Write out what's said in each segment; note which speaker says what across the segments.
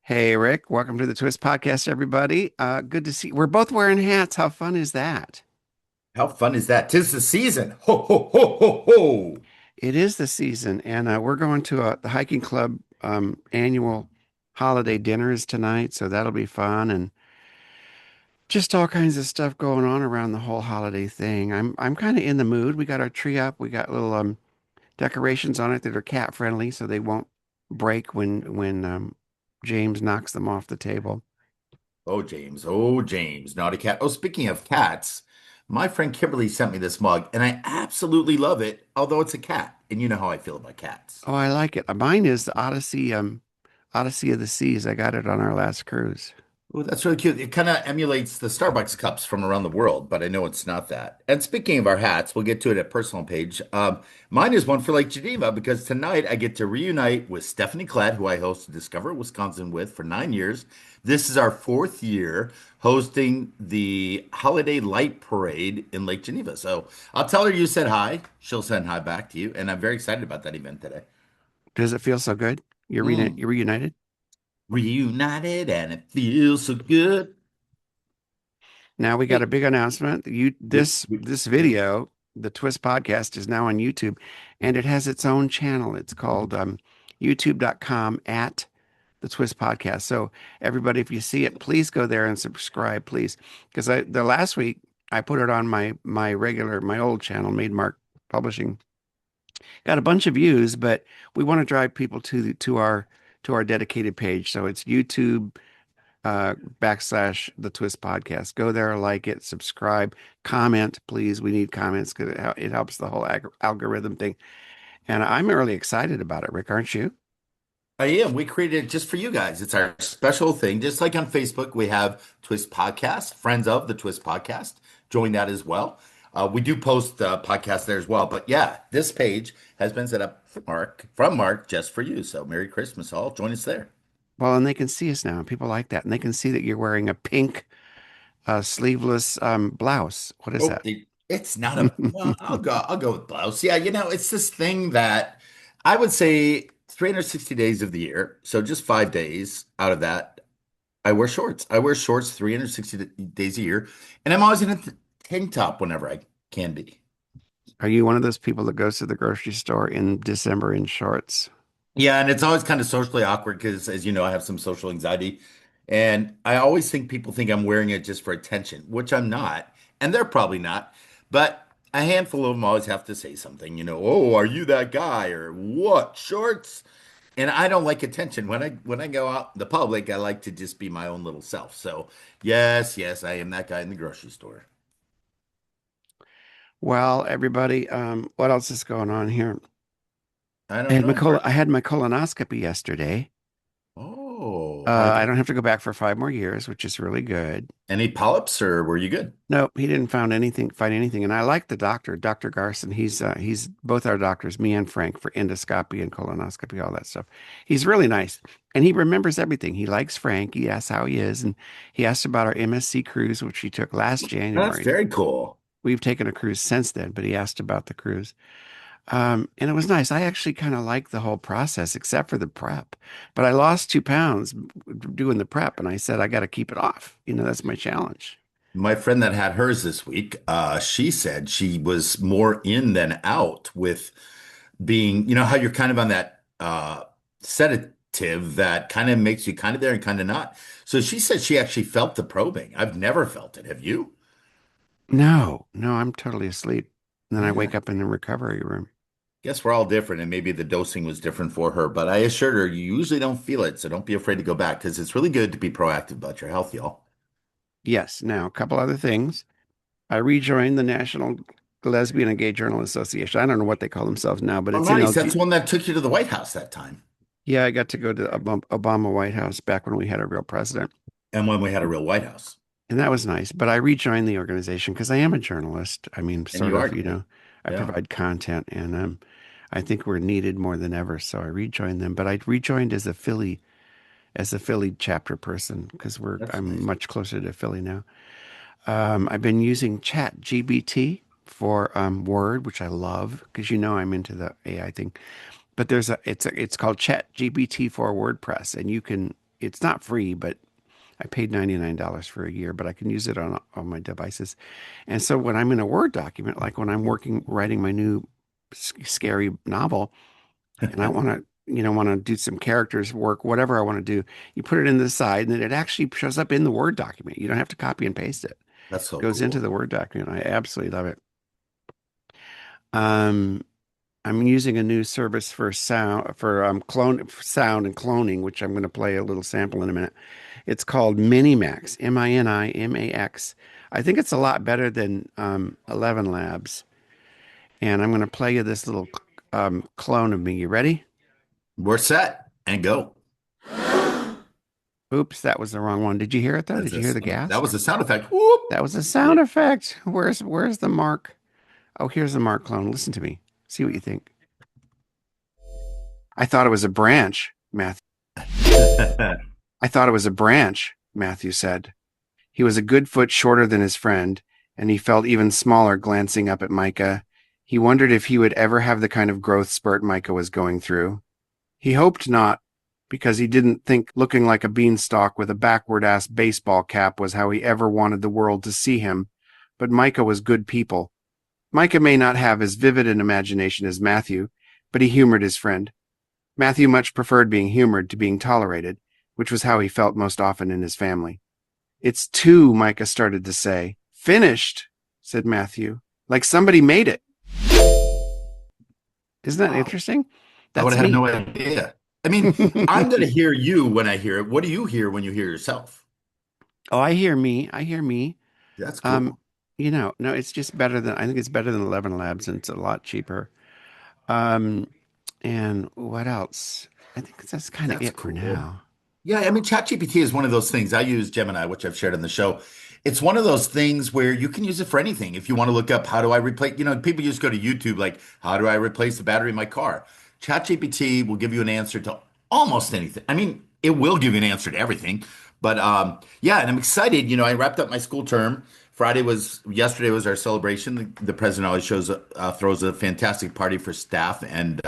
Speaker 1: Hey Rick, welcome to the Twist Podcast, everybody. Good to see. We're both wearing hats. How fun is that?
Speaker 2: How fun is that? 'Tis the season. Ho, ho, ho, ho, ho.
Speaker 1: It is the season, and we're going to the hiking club annual holiday dinners tonight, so that'll be fun and just all kinds of stuff going on around the whole holiday thing. I'm kind of in the mood. We got our tree up. We got little decorations on it that are cat friendly, so they won't break when James knocks them off the table.
Speaker 2: Oh, James. Oh, James. Naughty cat. Oh, speaking of cats, my friend Kimberly sent me this mug, and I absolutely love it, although it's a cat. And you know how I feel about cats.
Speaker 1: Oh, I like it. Mine is the Odyssey of the Seas. I got it on our last cruise.
Speaker 2: Oh, that's really cute. It kind of emulates the Starbucks cups from around the world, but I know it's not that. And speaking of our hats, we'll get to it at personal page. Mine is one for Lake Geneva because tonight I get to reunite with Stephanie Klett, who I hosted Discover Wisconsin with for 9 years. This is our fourth year hosting the Holiday Light Parade in Lake Geneva. So I'll tell her you said hi. She'll send hi back to you. And I'm very excited about that event today.
Speaker 1: Does it feel so good?
Speaker 2: Mm.
Speaker 1: You're reunited?
Speaker 2: Reunited and it feels so good.
Speaker 1: Now we got a
Speaker 2: Hey,
Speaker 1: big announcement. You this
Speaker 2: yeah.
Speaker 1: video, the Twist podcast, is now on YouTube, and it has its own channel. It's called youtube.com at the Twist Podcast. So everybody, if you see it, please go there and subscribe, please. Because I the last week I put it on my old channel, Made Mark Publishing. Got a bunch of views, but we want to drive people to our dedicated page. So it's YouTube backslash the Twist Podcast. Go there, like it, subscribe, comment, please. We need comments because it helps the whole algorithm thing. And I'm really excited about it, Rick, aren't you?
Speaker 2: I am. We created it just for you guys. It's our special thing. Just like on Facebook, we have Twist Podcast, friends of the Twist Podcast. Join that as well. We do post podcasts there as well. But yeah, this page has been set up for Mark, just for you. So Merry Christmas, all. Join us there.
Speaker 1: Well, and they can see us now, and people like that, and they can see that you're wearing a pink sleeveless blouse. What is
Speaker 2: Oh,
Speaker 1: that?
Speaker 2: it's not a well, I'll go with blouse. Yeah, it's this thing that I would say 360 days of the year. So just 5 days out of that, I wear shorts. I wear shorts 360 days a year, and I'm always in a tank top whenever I can be.
Speaker 1: Are you one of those people that goes to the grocery store in December in shorts?
Speaker 2: Yeah, and it's always kind of socially awkward because, as you know, I have some social anxiety, and I always think people think I'm wearing it just for attention, which I'm not, and they're probably not. But a handful of them always have to say something, oh, are you that guy or what? Shorts? And I don't like attention. When I go out in the public, I like to just be my own little self. So, yes, yes, I am that guy in the grocery store.
Speaker 1: Well, everybody, what else is going on here?
Speaker 2: I don't know, Mark.
Speaker 1: I had my colonoscopy yesterday.
Speaker 2: Oh, how'd
Speaker 1: I
Speaker 2: that?
Speaker 1: don't have to go back for 5 more years, which is really good.
Speaker 2: Any polyps or were you good?
Speaker 1: Nope, he didn't find anything. And I like the doctor, Dr. Garson. He's both our doctors, me and Frank, for endoscopy and colonoscopy, all that stuff. He's really nice, and he remembers everything. He likes Frank. He asks how he is, and he asked about our MSC cruise, which he took last
Speaker 2: That's
Speaker 1: January.
Speaker 2: very cool.
Speaker 1: We've taken a cruise since then, but he asked about the cruise. And it was nice. I actually kind of liked the whole process, except for the prep. But I lost 2 pounds doing the prep, and I said I got to keep it off. That's my challenge.
Speaker 2: My friend that had hers this week, she said she was more in than out with being, how you're kind of on that sedative that kind of makes you kind of there and kind of not. So she said she actually felt the probing. I've never felt it. Have you?
Speaker 1: No, no, I'm totally asleep. And then I
Speaker 2: Yeah.
Speaker 1: wake up in the recovery room.
Speaker 2: Guess we're all different, and maybe the dosing was different for her, but I assured her you usually don't feel it, so don't be afraid to go back because it's really good to be proactive about your health, y'all.
Speaker 1: Yes. Now, a couple other things. I rejoined the National Lesbian and Gay Journal Association. I don't know what they call themselves now, but
Speaker 2: Oh,
Speaker 1: it's in
Speaker 2: nice. That's
Speaker 1: LG.
Speaker 2: the one that took you to the White House that time,
Speaker 1: Yeah, I got to go to Obama White House back when we had a real president.
Speaker 2: and when we had a real White House.
Speaker 1: And that was nice. But I rejoined the organization because I am a journalist. I mean,
Speaker 2: And
Speaker 1: sort
Speaker 2: you
Speaker 1: of,
Speaker 2: are,
Speaker 1: I
Speaker 2: yeah,
Speaker 1: provide content and I think we're needed more than ever. So I rejoined them. But I rejoined as a Philly chapter person because
Speaker 2: that's
Speaker 1: I'm
Speaker 2: nice.
Speaker 1: much closer to Philly now. I've been using Chat GBT for Word, which I love because I'm into the AI thing. But it's called Chat GBT for WordPress, and you can it's not free, but I paid $99 for a year, but I can use it on all my devices. And so when I'm in a Word document, like when I'm writing my new scary novel, and I want to, want to do some characters work, whatever I want to do, you put it in the side, and then it actually shows up in the Word document. You don't have to copy and paste it.
Speaker 2: That's
Speaker 1: It
Speaker 2: so
Speaker 1: goes into
Speaker 2: cool.
Speaker 1: the Word document. I absolutely love it. Um, I'm using a new service for clone sound and cloning, which I'm going to play a little sample in a minute. It's called Minimax, Minimax. I think it's a lot better than 11 Labs. And I'm going to play you this little clone of me. You ready?
Speaker 2: We're set and go.
Speaker 1: Oops, that was the wrong one. Did you hear it though?
Speaker 2: That's
Speaker 1: Did you hear the
Speaker 2: that
Speaker 1: gas?
Speaker 2: was the sound effect. Whoop.
Speaker 1: That was a
Speaker 2: Yeah.
Speaker 1: sound effect. Where's the mark? Oh, here's the mark clone. Listen to me. See what you think. I thought it was a branch, Matthew. I thought it was a branch, Matthew said. He was a good foot shorter than his friend, and he felt even smaller glancing up at Micah. He wondered if he would ever have the kind of growth spurt Micah was going through. He hoped not, because he didn't think looking like a beanstalk with a backward ass baseball cap was how he ever wanted the world to see him. But Micah was good people. Micah may not have as vivid an imagination as Matthew, but he humored his friend. Matthew much preferred being humored to being tolerated, which was how he felt most often in his family. It's two, Micah started to say. Finished, said Matthew. Like somebody made it. Isn't that
Speaker 2: Wow.
Speaker 1: interesting?
Speaker 2: I would
Speaker 1: That's
Speaker 2: have had
Speaker 1: me.
Speaker 2: no idea. I mean, I'm going to hear you when I hear it. What do you hear when you hear yourself?
Speaker 1: Oh, I hear me. I hear me.
Speaker 2: That's
Speaker 1: Um,
Speaker 2: cool.
Speaker 1: no, it's just better than I think it's better than 11 Labs and it's a lot cheaper. Um, and what else? I think that's kind of
Speaker 2: That's
Speaker 1: it for
Speaker 2: cool.
Speaker 1: now.
Speaker 2: Yeah, I mean, ChatGPT is one of those things. I use Gemini, which I've shared on the show. It's one of those things where you can use it for anything. If you want to look up how do I replace, people just go to YouTube like, how do I replace the battery in my car? ChatGPT will give you an answer to almost anything. I mean, it will give you an answer to everything. But yeah, and I'm excited. I wrapped up my school term. Yesterday was our celebration. The president always throws a fantastic party for staff and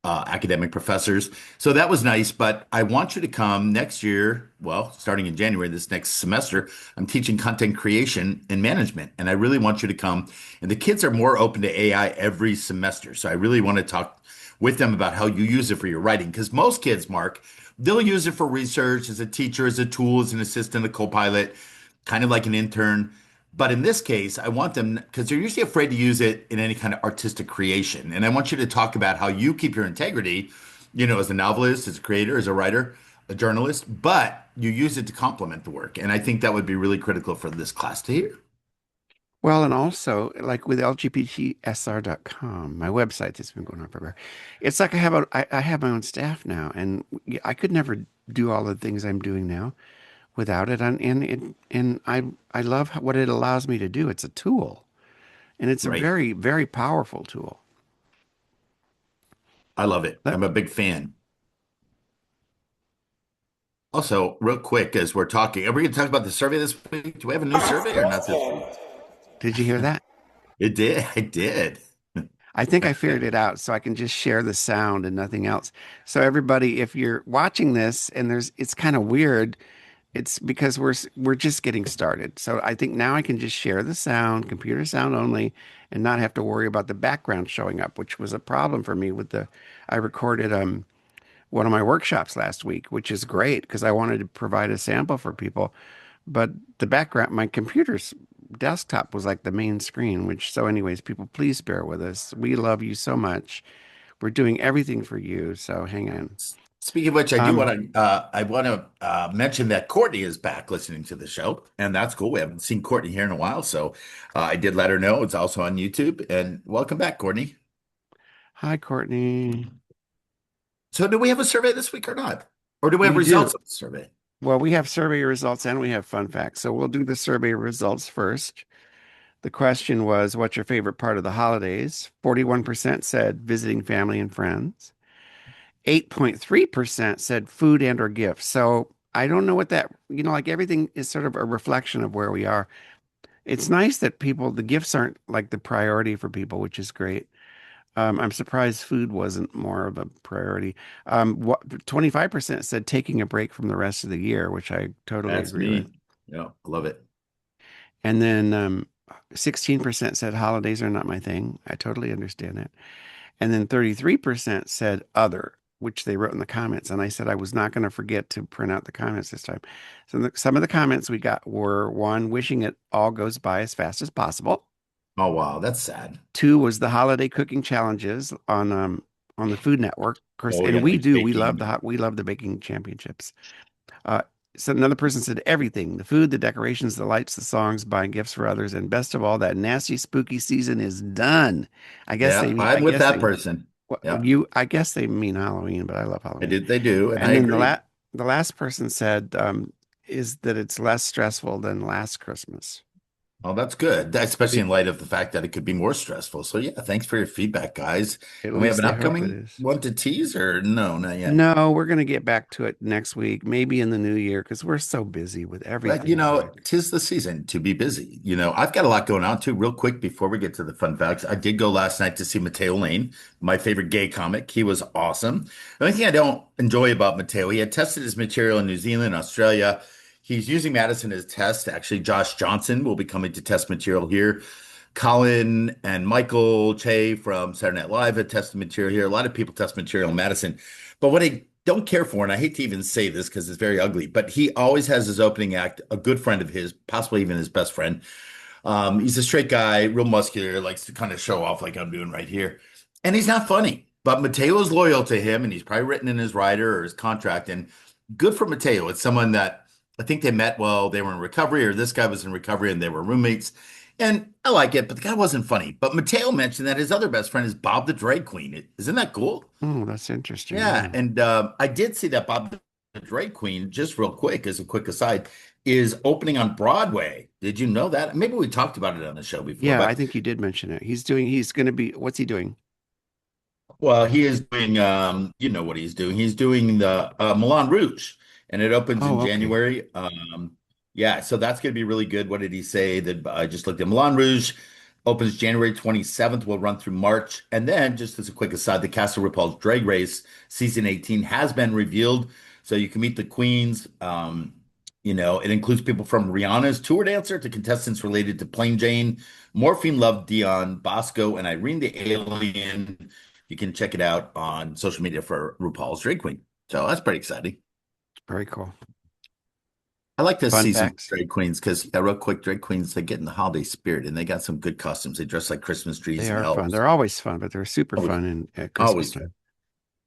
Speaker 2: academic professors. So that was nice, but I want you to come next year. Well, starting in January, this next semester, I'm teaching content creation and management, and I really want you to come. And the kids are more open to AI every semester. So I really want to talk with them about how you use it for your writing. Because most kids, Mark, they'll use it for research as a teacher, as a tool, as an assistant, a co-pilot, kind of like an intern. But in this case, I want them because they're usually afraid to use it in any kind of artistic creation. And I want you to talk about how you keep your integrity, as a novelist, as a creator, as a writer, a journalist, but you use it to complement the work. And I think that would be really critical for this class to hear.
Speaker 1: Well, and also like with lgbtsr.com, my website that's been going on forever. It's like I have my own staff now, and I could never do all the things I'm doing now without it. And I love what it allows me to do. It's a tool, and it's a
Speaker 2: Right.
Speaker 1: very, very powerful tool.
Speaker 2: I love it.
Speaker 1: But
Speaker 2: I'm a big fan. Also, real quick, as we're talking, are we going to talk about the survey this week? Do we have a new survey or not this week?
Speaker 1: did you hear that?
Speaker 2: It did. I did.
Speaker 1: I think I figured it out, so I can just share the sound and nothing else. So everybody, if you're watching this and it's kind of weird. It's because we're just getting started. So I think now I can just share the sound, computer sound only, and not have to worry about the background showing up, which was a problem for me with the I recorded one of my workshops last week, which is great because I wanted to provide a sample for people, but the background, my computer's desktop was like the main screen, which so anyways, people please bear with us. We love you so much. We're doing everything for you, so hang on.
Speaker 2: Speaking of which,
Speaker 1: Um,
Speaker 2: I want to mention that Courtney is back listening to the show, and that's cool. We haven't seen Courtney here in a while, so I did let her know it's also on YouTube. And welcome back, Courtney.
Speaker 1: Hi, Courtney.
Speaker 2: So, do we have a survey this week or not, or do we have
Speaker 1: We
Speaker 2: results
Speaker 1: do.
Speaker 2: of the survey?
Speaker 1: Well, we have survey results and we have fun facts. So we'll do the survey results first. The question was, what's your favorite part of the holidays? 41% said visiting family and friends. 8.3% said food and or gifts. So I don't know what that, like everything is sort of a reflection of where we are. It's nice that the gifts aren't like the priority for people, which is great. I'm surprised food wasn't more of a priority. 25% said taking a break from the rest of the year, which I totally
Speaker 2: That's
Speaker 1: agree with.
Speaker 2: me. Yeah, I love it.
Speaker 1: And then 16% said holidays are not my thing. I totally understand that. And then 33% said other, which they wrote in the comments. And I said I was not going to forget to print out the comments this time. So some of the comments we got were one, wishing it all goes by as fast as possible.
Speaker 2: Oh, wow. That's sad.
Speaker 1: Two was the holiday cooking challenges on the Food Network. Of course,
Speaker 2: Oh,
Speaker 1: and
Speaker 2: yeah,
Speaker 1: we
Speaker 2: like
Speaker 1: do.
Speaker 2: baking.
Speaker 1: We love the baking championships. Uh, so another person said everything: the food, the decorations, the lights, the songs, buying gifts for others, and best of all, that nasty spooky season is done.
Speaker 2: Yeah, I'm with that person. Yeah,
Speaker 1: I guess they mean Halloween, but I love Halloween.
Speaker 2: they do, and I
Speaker 1: And then
Speaker 2: agree.
Speaker 1: the last person said is that it's less stressful than last Christmas.
Speaker 2: Oh, that's good, especially
Speaker 1: It,
Speaker 2: in light of the fact that it could be more stressful. So, yeah, thanks for your feedback, guys.
Speaker 1: at
Speaker 2: And we have
Speaker 1: least
Speaker 2: an
Speaker 1: they hope it
Speaker 2: upcoming
Speaker 1: is.
Speaker 2: one to tease, or no, not yet.
Speaker 1: No, we're going to get back to it next week, maybe in the new year, because we're so busy with
Speaker 2: But
Speaker 1: everything, Rick.
Speaker 2: tis the season to be busy. I've got a lot going on too. Real quick before we get to the fun facts, I did go last night to see Mateo Lane, my favorite gay comic. He was awesome. The only thing I don't enjoy about Mateo, he had tested his material in New Zealand, Australia. He's using Madison as test. Actually, Josh Johnson will be coming to test material here. Colin and Michael Che from Saturday Night Live had tested material here. A lot of people test material in Madison. But what I don't care for, and I hate to even say this because it's very ugly, but he always has his opening act, a good friend of his, possibly even his best friend. He's a straight guy, real muscular, likes to kind of show off like I'm doing right here. And he's not funny, but Mateo's loyal to him, and he's probably written in his rider or his contract. And good for Mateo. It's someone that I think they met while they were in recovery, or this guy was in recovery and they were roommates. And I like it, but the guy wasn't funny. But Mateo mentioned that his other best friend is Bob the Drag Queen. Isn't that cool?
Speaker 1: Oh, that's interesting.
Speaker 2: Yeah,
Speaker 1: Yeah.
Speaker 2: and I did see that Bob the Drag Queen, just real quick, as a quick aside, is opening on Broadway. Did you know that? Maybe we talked about it on the show before,
Speaker 1: Yeah, I
Speaker 2: but
Speaker 1: think you did mention it. He's going to be, what's he doing?
Speaker 2: well, he is doing, you know what he's doing. He's doing the Moulin Rouge, and it opens in
Speaker 1: Oh, okay.
Speaker 2: January. Yeah, so that's going to be really good. What did he say? That I just looked at Moulin Rouge opens January 27th, will run through March. And then, just as a quick aside, the cast of RuPaul's Drag Race season 18 has been revealed. So you can meet the queens. It includes people from Rihanna's tour dancer to contestants related to Plain Jane, Morphine Love, Dion, Bosco, and Irene the Alien. You can check it out on social media for RuPaul's Drag Queen. So that's pretty exciting.
Speaker 1: Very cool.
Speaker 2: I like this
Speaker 1: Fun
Speaker 2: season of
Speaker 1: facts.
Speaker 2: drag queens because, real quick, drag queens, they get in the holiday spirit and they got some good costumes. They dress like Christmas trees
Speaker 1: They
Speaker 2: and
Speaker 1: are fun.
Speaker 2: elves.
Speaker 1: They're always fun, but they're super
Speaker 2: Always,
Speaker 1: fun at Christmas
Speaker 2: always
Speaker 1: time.
Speaker 2: good.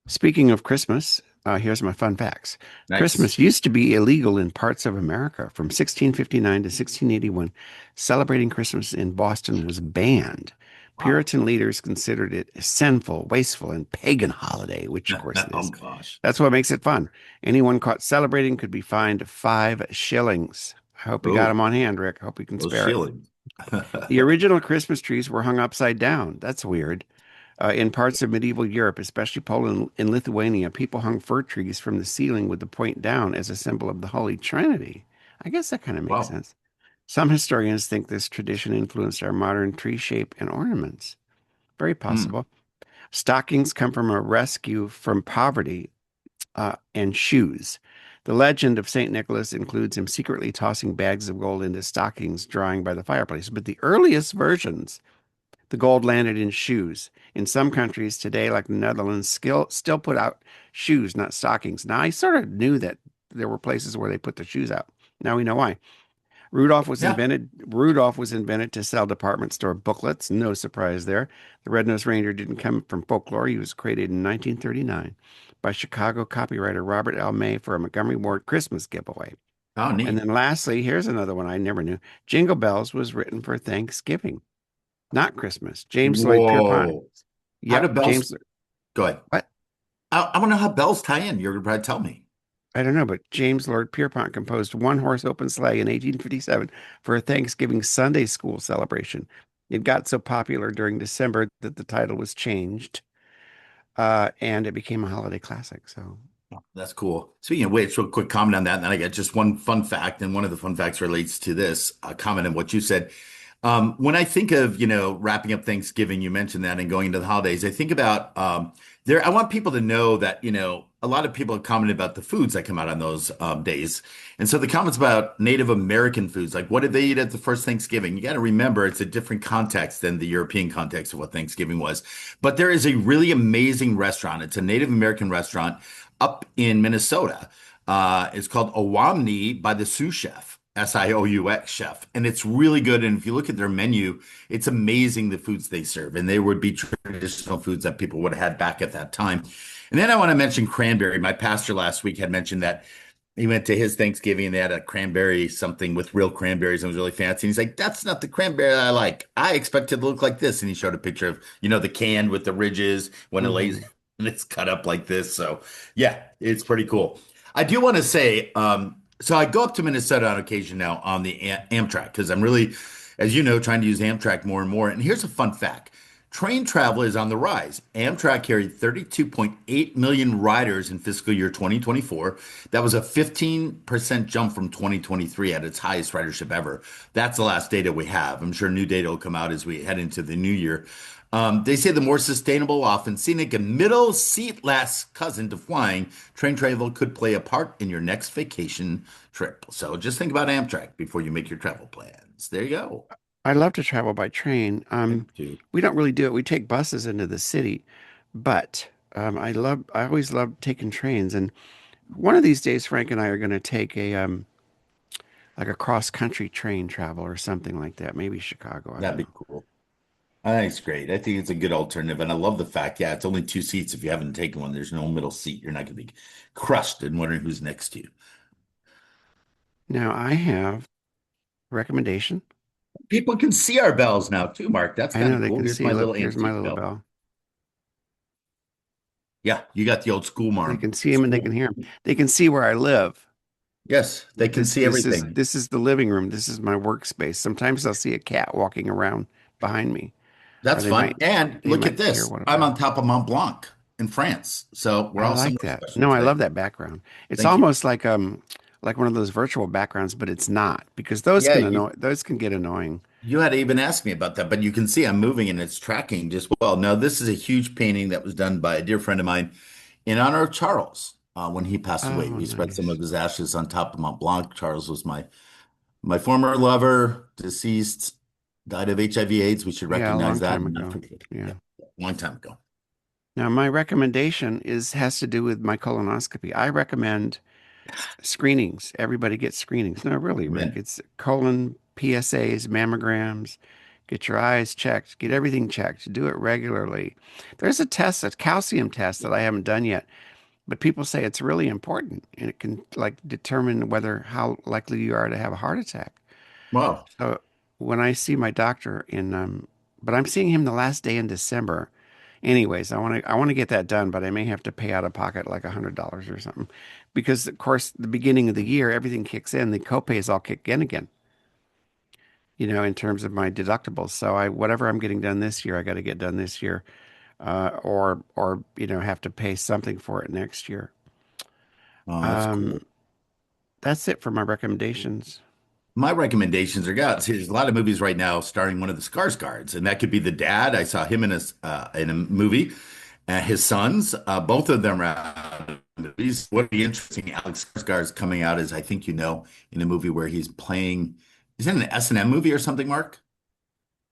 Speaker 1: Speaking of Christmas, here's my fun facts.
Speaker 2: Nice.
Speaker 1: Christmas used to be illegal in parts of America from 1659 to 1681. Celebrating Christmas in Boston was banned.
Speaker 2: Wow.
Speaker 1: Puritan leaders considered it a sinful, wasteful, and pagan holiday, which of course it
Speaker 2: Oh,
Speaker 1: is.
Speaker 2: gosh.
Speaker 1: That's what makes it fun. Anyone caught celebrating could be fined 5 shillings. I hope you got
Speaker 2: Oh,
Speaker 1: them on hand, Rick. I hope you can
Speaker 2: those
Speaker 1: spare it.
Speaker 2: shillings.
Speaker 1: The original Christmas trees were hung upside down. That's weird. In parts of medieval Europe, especially Poland and Lithuania, people hung fir trees from the ceiling with the point down as a symbol of the Holy Trinity. I guess that kind of makes
Speaker 2: Wow.
Speaker 1: sense. Some historians think this tradition influenced our modern tree shape and ornaments. Very
Speaker 2: Hmm.
Speaker 1: possible. Stockings come from a rescue from poverty and shoes. The legend of St. Nicholas includes him secretly tossing bags of gold into stockings drying by the fireplace. But the earliest versions, the gold landed in shoes. In some countries today, like the Netherlands, still put out shoes, not stockings. Now, I sort of knew that there were places where they put the shoes out. Now we know why.
Speaker 2: Yeah.
Speaker 1: Rudolph was invented to sell department store booklets. No surprise there. The Red-Nosed Reindeer didn't come from folklore. He was created in 1939 by Chicago copywriter Robert L. May for a Montgomery Ward Christmas giveaway.
Speaker 2: Oh,
Speaker 1: And
Speaker 2: neat.
Speaker 1: then lastly, here's another one I never knew. Jingle Bells was written for Thanksgiving, not Christmas. James Lloyd Pierpont.
Speaker 2: Whoa. How do
Speaker 1: Yep,
Speaker 2: bells go ahead?
Speaker 1: what?
Speaker 2: I want to know how bells tie in. You're going to probably tell me.
Speaker 1: I don't know, but James Lord Pierpont composed One Horse Open Sleigh in 1857 for a Thanksgiving Sunday school celebration. It got so popular during December that the title was changed, and it became a holiday classic. So,
Speaker 2: That's cool. Speaking of which, real quick comment on that, and then I got just one fun fact, and one of the fun facts relates to this comment and what you said. When I think of, wrapping up Thanksgiving, you mentioned that and going into the holidays, I think about I want people to know that, a lot of people have commented about the foods that come out on those days. And so the comments about Native American foods, like what did they eat at the first Thanksgiving? You got to remember it's a different context than the European context of what Thanksgiving was. But there is a really amazing restaurant. It's a Native American restaurant up in Minnesota. It's called Owamni by the Sioux Chef. Sioux chef. And it's really good. And if you look at their menu, it's amazing the foods they serve. And they would be traditional foods that people would have had back at that time. And then I want to mention cranberry. My pastor last week had mentioned that he went to his Thanksgiving and they had a cranberry something with real cranberries and it was really fancy. And he's like, that's not the cranberry I like. I expect it to look like this. And he showed a picture of, the can with the ridges when it lays
Speaker 1: Hmm.
Speaker 2: and it's cut up like this. So yeah, it's pretty cool. I do want to say, so I go up to Minnesota on occasion now on the Amtrak because I'm really, as you know, trying to use Amtrak more and more. And here's a fun fact. Train travel is on the rise. Amtrak carried 32.8 million riders in fiscal year 2024. That was a 15% jump from 2023 at its highest ridership ever. That's the last data we have. I'm sure new data will come out as we head into the new year. They say the more sustainable, often scenic, and middle seat last cousin to flying, train travel could play a part in your next vacation trip. So just think about Amtrak before you make your travel plans. There you go.
Speaker 1: I love to travel by train.
Speaker 2: I do too.
Speaker 1: We don't really do it. We take buses into the city, but I always love taking trains. And one of these days, Frank and I are going to take like a cross country train travel or something like that. Maybe Chicago. I don't
Speaker 2: That'd be
Speaker 1: know.
Speaker 2: cool. I think it's great. I think it's a good alternative. And I love the fact, yeah, it's only two seats. If you haven't taken one, there's no middle seat. You're not going to be crushed and wondering who's next to you.
Speaker 1: Now I have a recommendation.
Speaker 2: People can see our bells now too, Mark. That's
Speaker 1: I
Speaker 2: kind
Speaker 1: know
Speaker 2: of
Speaker 1: they
Speaker 2: cool.
Speaker 1: can
Speaker 2: Here's
Speaker 1: see.
Speaker 2: my
Speaker 1: Look,
Speaker 2: little
Speaker 1: here's my
Speaker 2: antique
Speaker 1: little
Speaker 2: bell.
Speaker 1: bell.
Speaker 2: Yeah, you got the old school
Speaker 1: They
Speaker 2: marm.
Speaker 1: can see him and they can
Speaker 2: School.
Speaker 1: hear him. They can see where I live.
Speaker 2: Yes, they can see everything.
Speaker 1: This is the living room. This is my workspace. Sometimes I'll see a cat walking around behind me, or
Speaker 2: That's fun. And
Speaker 1: they
Speaker 2: look at
Speaker 1: might hear
Speaker 2: this.
Speaker 1: one of
Speaker 2: I'm
Speaker 1: them.
Speaker 2: on top of Mont Blanc in France. So we're
Speaker 1: I
Speaker 2: all
Speaker 1: like
Speaker 2: somewhere
Speaker 1: that.
Speaker 2: special
Speaker 1: No, I
Speaker 2: today.
Speaker 1: love that background. It's
Speaker 2: Thank you.
Speaker 1: almost like one of those virtual backgrounds, but it's not because
Speaker 2: Yeah, you
Speaker 1: those can get annoying.
Speaker 2: you had to even ask me about that, but you can see I'm moving and it's tracking just well. Now, this is a huge painting that was done by a dear friend of mine in honor of Charles when he passed away.
Speaker 1: Oh,
Speaker 2: We spread some
Speaker 1: nice.
Speaker 2: of his ashes on top of Mont Blanc. Charles was my former lover, deceased, died of HIV/AIDS. We should
Speaker 1: Yeah, a
Speaker 2: recognize
Speaker 1: long
Speaker 2: that
Speaker 1: time
Speaker 2: and not
Speaker 1: ago.
Speaker 2: forget it. Yeah,
Speaker 1: Yeah.
Speaker 2: long time ago.
Speaker 1: Now, my recommendation is has to do with my colonoscopy. I recommend screenings. Everybody gets screenings. No, really, Rick.
Speaker 2: Amen.
Speaker 1: It's colon, PSAs, mammograms. Get your eyes checked. Get everything checked. Do it regularly. There's a test, a calcium test that I haven't done yet, but people say it's really important and it can like determine whether how likely you are to have a heart attack.
Speaker 2: Wow.
Speaker 1: So when I see my doctor but I'm seeing him the last day in December. Anyways, I want to get that done, but I may have to pay out of pocket like $100 or something, because of course the beginning of the year everything kicks in, the copays all kick in again, in terms of my deductibles. So I whatever I'm getting done this year, I got to get done this year, or have to pay something for it next year.
Speaker 2: Oh, that's
Speaker 1: Um,
Speaker 2: cool.
Speaker 1: that's it for my recommendations.
Speaker 2: My recommendations are God. See, there's a lot of movies right now starring one of the Skarsgårds, and that could be the dad. I saw him in a movie, and his sons. Both of them are out of movies. What would be interesting? Alex Skarsgård is coming out as I think you know in a movie where he's playing. Is it an S&M movie or something, Mark?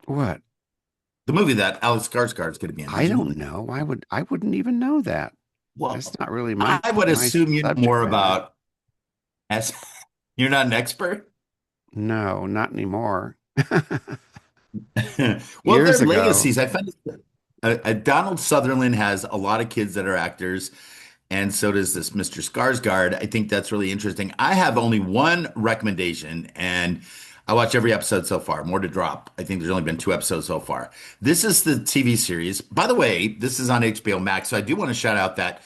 Speaker 1: What?
Speaker 2: The movie that Alex Skarsgård is going to be in.
Speaker 1: I
Speaker 2: Did you know
Speaker 1: don't
Speaker 2: that?
Speaker 1: know. I wouldn't even know that. That's
Speaker 2: Well,
Speaker 1: not really
Speaker 2: I would
Speaker 1: my
Speaker 2: assume you know
Speaker 1: subject
Speaker 2: more
Speaker 1: matter.
Speaker 2: about S. You're not an expert.
Speaker 1: No, not anymore.
Speaker 2: Well,
Speaker 1: Years
Speaker 2: their
Speaker 1: ago.
Speaker 2: legacies. I find Donald Sutherland has a lot of kids that are actors, and so does this Mr. Skarsgård. I think that's really interesting. I have only one recommendation, and I watch every episode so far. More to drop. I think there's only been two episodes so far. This is the TV series. By the way, this is on HBO Max, so I do want to shout out that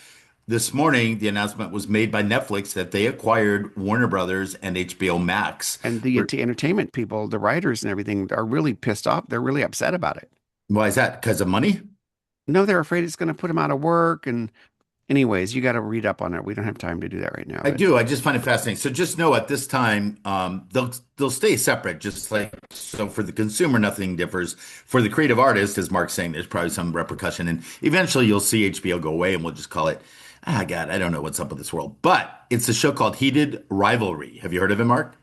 Speaker 2: this morning the announcement was made by Netflix that they acquired Warner Brothers and HBO Max.
Speaker 1: And the entertainment people, the writers and everything, are really pissed off. They're really upset about it.
Speaker 2: Why is that? Because of money?
Speaker 1: No, they're afraid it's going to put them out of work, and anyways, you got to read up on it. We don't have time to do that right now,
Speaker 2: I
Speaker 1: but
Speaker 2: do. I just find it fascinating. So just know at this time, they'll stay separate, just like so for the consumer, nothing differs. For the creative artist, as Mark's saying, there's probably some repercussion, and eventually you'll see HBO go away, and we'll just call it, ah, God, I don't know what's up with this world. But it's a show called Heated Rivalry. Have you heard of it, Mark?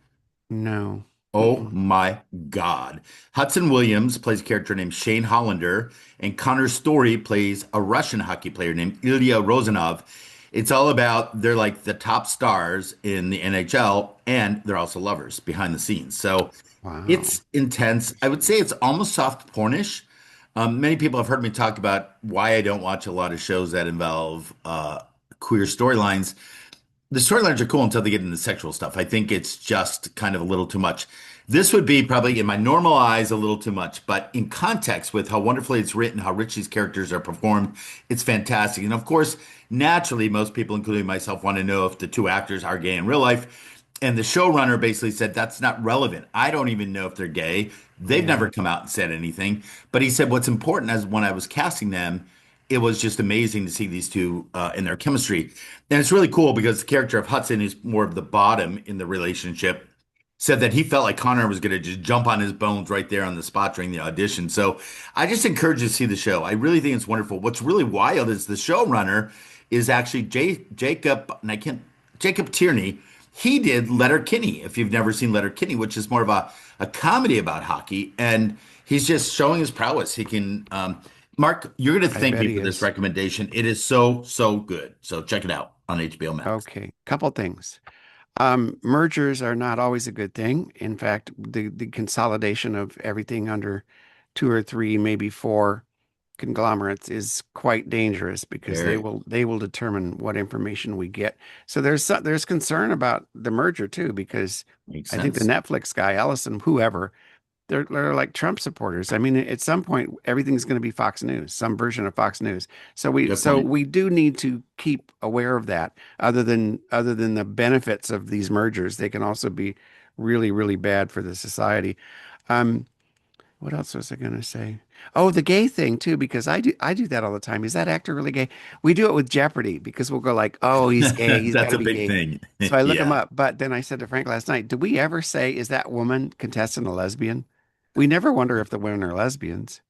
Speaker 1: no.
Speaker 2: Oh
Speaker 1: Mm-mm.
Speaker 2: my God. Hudson Williams plays a character named Shane Hollander, and Connor Story plays a Russian hockey player named Ilya Rozanov. It's all about they're like the top stars in the NHL, and they're also lovers behind the scenes. So
Speaker 1: Wow.
Speaker 2: it's intense. I would say it's almost soft pornish. Many people have heard me talk about why I don't watch a lot of shows that involve queer storylines. The storylines are cool until they get into sexual stuff. I think it's just kind of a little too much. This would be probably in my normal eyes a little too much, but in context with how wonderfully it's written, how rich these characters are performed, it's fantastic. And of course, naturally, most people, including myself, want to know if the two actors are gay in real life. And the showrunner basically said that's not relevant. I don't even know if they're gay. They've
Speaker 1: Yeah.
Speaker 2: never come out and said anything. But he said what's important as when I was casting them, it was just amazing to see these two in their chemistry. And it's really cool because the character of Hudson, who's more of the bottom in the relationship, said that he felt like Connor was going to just jump on his bones right there on the spot during the audition. So I just encourage you to see the show. I really think it's wonderful. What's really wild is the showrunner is actually Jacob, and I can't, Jacob Tierney. He did Letterkenny, if you've never seen Letterkenny, which is more of a comedy about hockey. And he's just showing his prowess. He can, Mark, you're going to
Speaker 1: I
Speaker 2: thank
Speaker 1: bet
Speaker 2: me
Speaker 1: he
Speaker 2: for this
Speaker 1: is.
Speaker 2: recommendation. It is so, so good. So check it out on HBO Max.
Speaker 1: Okay. Couple things. Mergers are not always a good thing. In fact, the consolidation of everything under two or three, maybe four conglomerates is quite dangerous because
Speaker 2: Very
Speaker 1: they will determine what information we get. So there's concern about the merger too, because
Speaker 2: makes
Speaker 1: I think the
Speaker 2: sense.
Speaker 1: Netflix guy, Ellison, whoever, they're like Trump supporters. I mean, at some point, everything's going to be Fox News, some version of Fox News.
Speaker 2: Good
Speaker 1: So
Speaker 2: point.
Speaker 1: we do need to keep aware of that. Other than the benefits of these mergers, they can also be really, really bad for the society. Um, what else was I going to say? Oh, the gay thing too, because I do that all the time. Is that actor really gay? We do it with Jeopardy because we'll go like, oh, he's gay. He's got
Speaker 2: That's
Speaker 1: to
Speaker 2: a
Speaker 1: be
Speaker 2: big
Speaker 1: gay.
Speaker 2: thing.
Speaker 1: So I look him
Speaker 2: Yeah.
Speaker 1: up. But then I said to Frank last night, did we ever say, is that woman contestant a lesbian? We never wonder if the women are lesbians.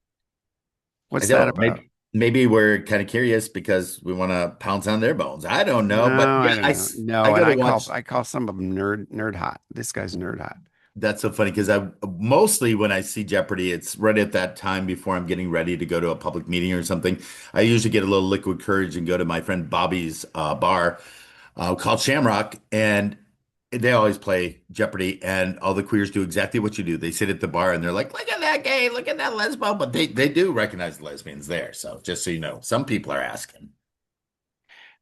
Speaker 2: I
Speaker 1: What's that
Speaker 2: don't.
Speaker 1: about?
Speaker 2: Maybe we're kind of curious because we want to pounce on their bones. I don't know, but
Speaker 1: No,
Speaker 2: yeah,
Speaker 1: I don't know.
Speaker 2: I
Speaker 1: No, and
Speaker 2: go to watch.
Speaker 1: I call some of them nerd hot. This guy's nerd hot.
Speaker 2: That's so funny because I mostly when I see Jeopardy, it's right at that time before I'm getting ready to go to a public meeting or something. I usually get a little liquid courage and go to my friend Bobby's bar called Shamrock, and they always play Jeopardy, and all the queers do exactly what you do. They sit at the bar and they're like, "Look at that gay, look at that lesbo," but they do recognize the lesbians there. So just so you know, some people are asking.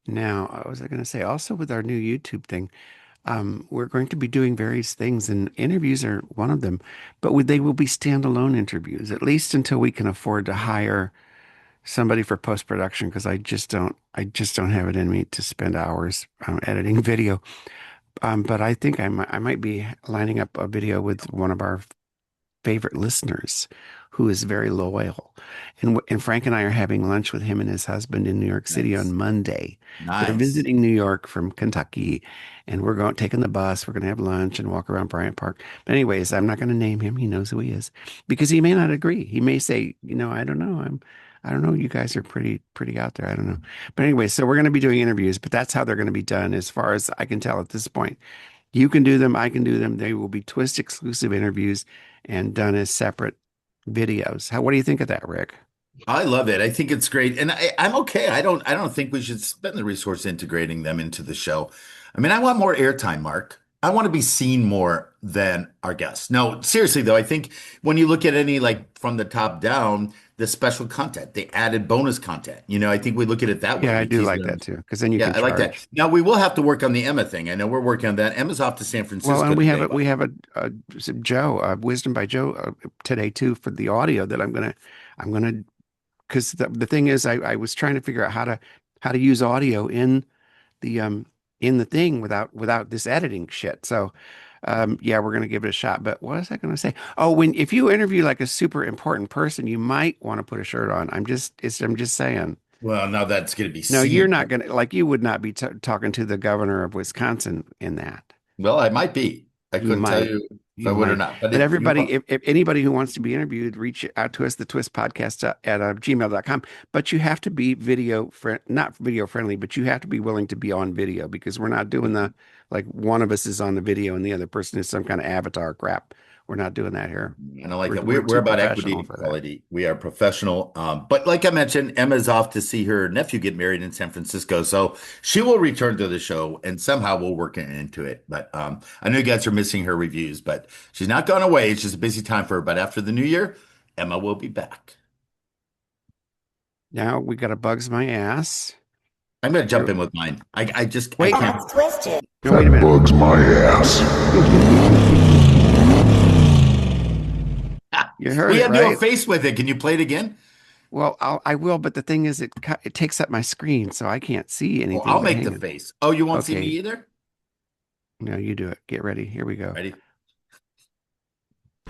Speaker 1: Now, what was I going to say? Also, with our new YouTube thing, we're going to be doing various things, and interviews are one of them. But they will be standalone interviews, at least until we can afford to hire somebody for post production, because I just don't have it in me to spend hours editing video. But I think I might be lining up a video with one of our favorite listeners who is very loyal. And Frank and I are having lunch with him and his husband in New York City on
Speaker 2: Nice,
Speaker 1: Monday. They're
Speaker 2: nice.
Speaker 1: visiting New York from Kentucky, and we're going taking the bus. We're going to have lunch and walk around Bryant Park. But anyways, I'm not going to name him. He knows who he is because he may not agree. He may say, I don't know. I don't know. You guys are pretty out there. I don't know. But anyway, so we're going to be doing interviews, but that's how they're going to be done as far as I can tell at this point. You can do them, I can do them. They will be Twist exclusive interviews and done as separate videos. What do you think of that, Rick?
Speaker 2: I love it. I think it's great, and I'm okay. I don't think we should spend the resource integrating them into the show. I mean, I want more airtime, Mark. I want to be seen more than our guests. No, seriously though, I think when you look at any like from the top down, the special content, the added bonus content, I think we look at it that way.
Speaker 1: Yeah, I
Speaker 2: We
Speaker 1: do
Speaker 2: tease
Speaker 1: like
Speaker 2: them.
Speaker 1: that too, because then you
Speaker 2: Yeah,
Speaker 1: can
Speaker 2: I like that.
Speaker 1: charge.
Speaker 2: Now we will have to work on the Emma thing. I know we're working on that. Emma's off to San
Speaker 1: Well,
Speaker 2: Francisco
Speaker 1: and
Speaker 2: today,
Speaker 1: we
Speaker 2: but
Speaker 1: have Joe, Wisdom by Joe today too for the audio that I'm gonna, because the thing is, I was trying to figure out how to use audio the um in the thing without this editing shit. So yeah, we're gonna give it a shot. But what was I gonna say? Oh, if you interview like a super important person, you might want to put a shirt on. I'm just saying.
Speaker 2: Well, now that's going to be
Speaker 1: No, you're
Speaker 2: seen.
Speaker 1: not gonna like you would not be t talking to the governor of Wisconsin in that.
Speaker 2: Well, I might be. I
Speaker 1: You
Speaker 2: couldn't tell
Speaker 1: might.
Speaker 2: you if I
Speaker 1: You
Speaker 2: would or
Speaker 1: might.
Speaker 2: not. But
Speaker 1: But
Speaker 2: if you
Speaker 1: everybody,
Speaker 2: want,
Speaker 1: if anybody who wants to be interviewed, reach out to us, the Twist Podcast at gmail.com. But you have to be not video friendly, but you have to be willing to be on video because we're not doing the like one of us is on the video and the other person is some kind of avatar crap. We're not doing that here.
Speaker 2: I don't like
Speaker 1: We're
Speaker 2: that.
Speaker 1: we're
Speaker 2: We're
Speaker 1: too
Speaker 2: about equity
Speaker 1: professional
Speaker 2: and
Speaker 1: for that.
Speaker 2: equality. We are professional. But like I mentioned, Emma's off to see her nephew get married in San Francisco. So she will return to the show and somehow we'll work into it. But I know you guys are missing her reviews, but she's not gone away. It's just a busy time for her. But after the new year, Emma will be back.
Speaker 1: Now we got a bugs my ass.
Speaker 2: I'm going to jump
Speaker 1: Here,
Speaker 2: in with mine. I
Speaker 1: wait.
Speaker 2: can't.
Speaker 1: No, wait a
Speaker 3: That
Speaker 1: minute.
Speaker 3: bugs my ass.
Speaker 1: You heard
Speaker 2: We
Speaker 1: it
Speaker 2: had to do a
Speaker 1: right.
Speaker 2: face with it. Can you play it again?
Speaker 1: Well, I will, but the thing is, it takes up my screen, so I can't see
Speaker 2: Oh,
Speaker 1: anything.
Speaker 2: I'll
Speaker 1: But
Speaker 2: make
Speaker 1: hang
Speaker 2: the
Speaker 1: on.
Speaker 2: face. Oh, you won't see me
Speaker 1: Okay,
Speaker 2: either?
Speaker 1: no, you do it. Get ready. Here we go.
Speaker 2: Ready?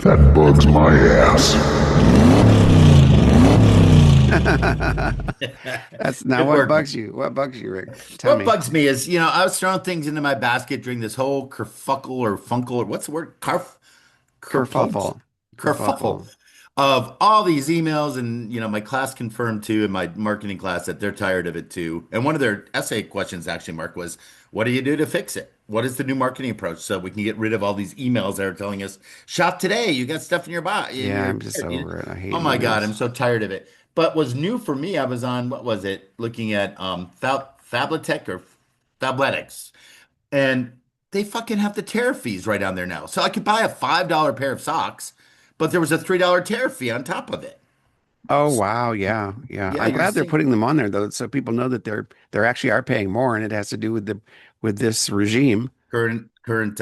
Speaker 3: That bugs my ass.
Speaker 1: That's now
Speaker 2: Good
Speaker 1: what
Speaker 2: work.
Speaker 1: bugs you? What bugs you, Rick? Tell
Speaker 2: What
Speaker 1: me.
Speaker 2: bugs me is, I was throwing things into my basket during this whole kerfuckle or funkle or what's the word? Kerplunk?
Speaker 1: Kerfuffle.
Speaker 2: Kerfuffle
Speaker 1: Kerfuffle.
Speaker 2: of all these emails. And, my class confirmed too in my marketing class that they're tired of it too. And one of their essay questions actually, Mark, was, what do you do to fix it? What is the new marketing approach so we can get rid of all these emails that are telling us, shop today, you got stuff in your box.
Speaker 1: Yeah, I'm just over it. I hate
Speaker 2: Oh my God, I'm
Speaker 1: emails.
Speaker 2: so tired of it. But was new for me, I was on, what was it? Looking at Fablitech or Fabletics. And they fucking have the tariff fees right on there now. So I could buy a $5 pair of socks, but there was a $3 tariff fee on top of it.
Speaker 1: Oh wow, yeah, yeah.
Speaker 2: Yeah,
Speaker 1: I'm
Speaker 2: you're
Speaker 1: glad they're
Speaker 2: seeing
Speaker 1: putting them on there though, so people know that they're actually are paying more, and it has to do with the with this regime.
Speaker 2: current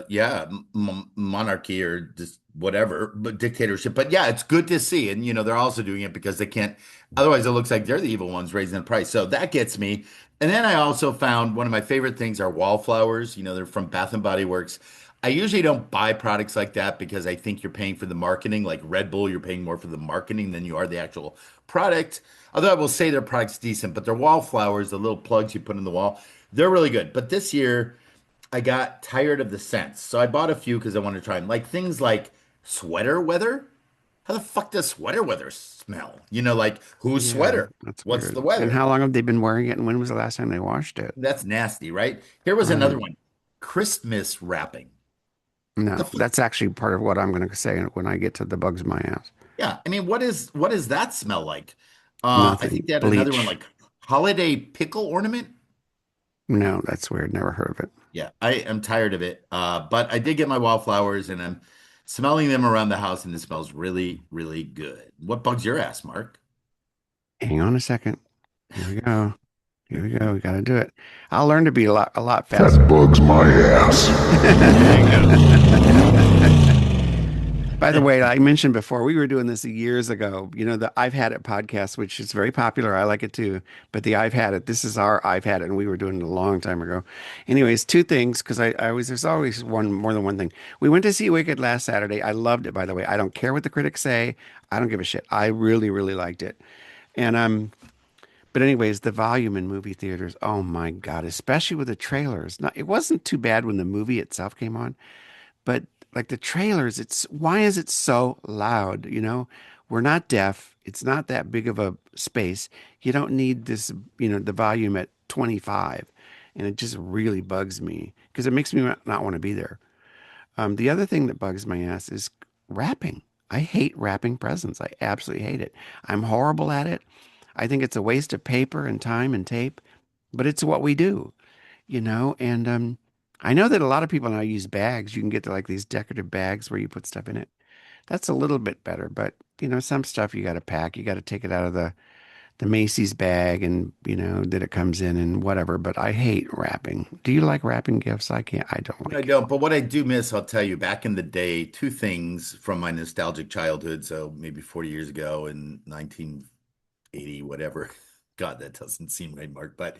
Speaker 2: yeah, monarchy or just whatever, but dictatorship. But yeah, it's good to see. And they're also doing it because they can't, otherwise it looks like they're the evil ones raising the price. So that gets me. And then I also found one of my favorite things are wallflowers. They're from Bath and Body Works. I usually don't buy products like that because I think you're paying for the marketing. Like Red Bull, you're paying more for the marketing than you are the actual product. Although I will say their product's decent, but their wallflowers, the little plugs you put in the wall, they're really good. But this year I got tired of the scents. So I bought a few because I wanted to try them. Like things like sweater weather. How the fuck does sweater weather smell? Like whose
Speaker 1: Yeah,
Speaker 2: sweater?
Speaker 1: that's
Speaker 2: What's
Speaker 1: weird.
Speaker 2: the
Speaker 1: And
Speaker 2: weather?
Speaker 1: how long have they been wearing it, and when was the last time they washed it?
Speaker 2: That's nasty, right? Here was another
Speaker 1: Right.
Speaker 2: one. Christmas wrapping. The
Speaker 1: No,
Speaker 2: fuck?
Speaker 1: that's actually part of what I'm going to say when I get to the bugs my ass.
Speaker 2: Yeah. I mean, what does that smell like? I
Speaker 1: Nothing.
Speaker 2: think they had another one
Speaker 1: Bleach.
Speaker 2: like holiday pickle ornament.
Speaker 1: No, that's weird. Never heard of it.
Speaker 2: Yeah, I am tired of it. But I did get my wildflowers and I'm smelling them around the house and it smells really, really good. What bugs your ass, Mark?
Speaker 1: Hang on a second. Here we go. Here we go. We got to do it. I'll learn to be a lot
Speaker 3: That
Speaker 1: faster.
Speaker 3: bugs my ass.
Speaker 2: There you go.
Speaker 1: By the way, I mentioned before we were doing this years ago. The I've Had It podcast, which is very popular. I like it too. But the I've Had It, this is our I've Had It, and we were doing it a long time ago. Anyways, two things because I always there's always one more than one thing. We went to see Wicked last Saturday. I loved it. By the way, I don't care what the critics say. I don't give a shit. I really, really liked it. And but anyways, the volume in movie theaters. Oh my God, especially with the trailers. Not, it wasn't too bad when the movie itself came on. But like the trailers, it's why is it so loud? We're not deaf. It's not that big of a space. You don't need this, the volume at 25. And it just really bugs me because it makes me not want to be there. The other thing that bugs my ass is wrapping. I hate wrapping presents. I absolutely hate it. I'm horrible at it. I think it's a waste of paper and time and tape, but it's what we do. And I know that a lot of people now use bags. You can get to like these decorative bags where you put stuff in it. That's a little bit better, but some stuff you got to pack. You got to take it out of the Macy's bag and that it comes in and whatever. But I hate wrapping. Do you like wrapping gifts? I can't. I don't
Speaker 2: I
Speaker 1: like it.
Speaker 2: don't, but what I do miss, I'll tell you, back in the day, two things from my nostalgic childhood. So maybe 40 years ago in 1980, whatever. God, that doesn't seem right, Mark. But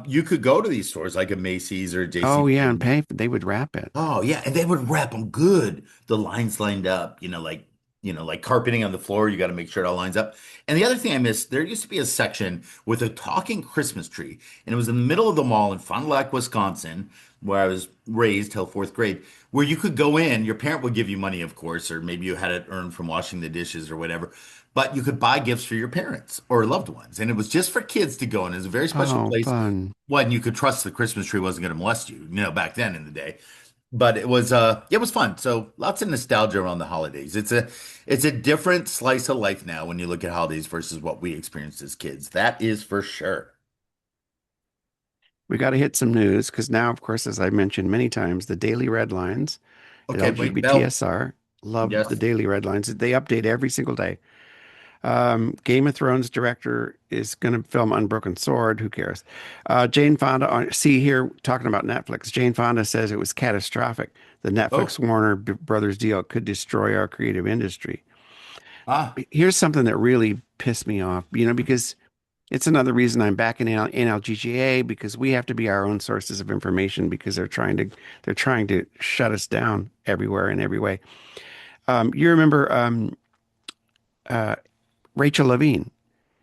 Speaker 2: you could go to these stores like a Macy's or
Speaker 1: Oh yeah, and
Speaker 2: JCPenney.
Speaker 1: pay. They would wrap it.
Speaker 2: Oh yeah, and they would wrap them good. The lines lined up, like like carpeting on the floor. You got to make sure it all lines up. And the other thing I missed, there used to be a section with a talking Christmas tree, and it was in the middle of the mall in Fond du Lac, Wisconsin, where I was raised till fourth grade, where you could go in. Your parent would give you money, of course, or maybe you had it earned from washing the dishes or whatever. But you could buy gifts for your parents or loved ones, and it was just for kids to go in. It was a very special
Speaker 1: Oh,
Speaker 2: place.
Speaker 1: fun.
Speaker 2: One, you could trust the Christmas tree wasn't going to molest you, back then in the day. But it was fun. So lots of nostalgia around the holidays. It's a different slice of life now when you look at holidays versus what we experienced as kids. That is for sure.
Speaker 1: We got to hit some news because now, of course, as I mentioned many times, the daily red lines at
Speaker 2: Okay, wait, Bell.
Speaker 1: LGBTSR love the
Speaker 2: Yes.
Speaker 1: daily red lines. They update every single day. Game of Thrones director is going to film Unbroken Sword. Who cares? Jane Fonda, see here, talking about Netflix. Jane Fonda says it was catastrophic. The Netflix
Speaker 2: Oh,
Speaker 1: Warner Brothers deal could destroy our creative industry.
Speaker 2: ah,
Speaker 1: Here's something that really pissed me off, because it's another reason I'm back in NLGGA because we have to be our own sources of information because they're trying to shut us down everywhere in every way. You remember uh, Rachel Levine?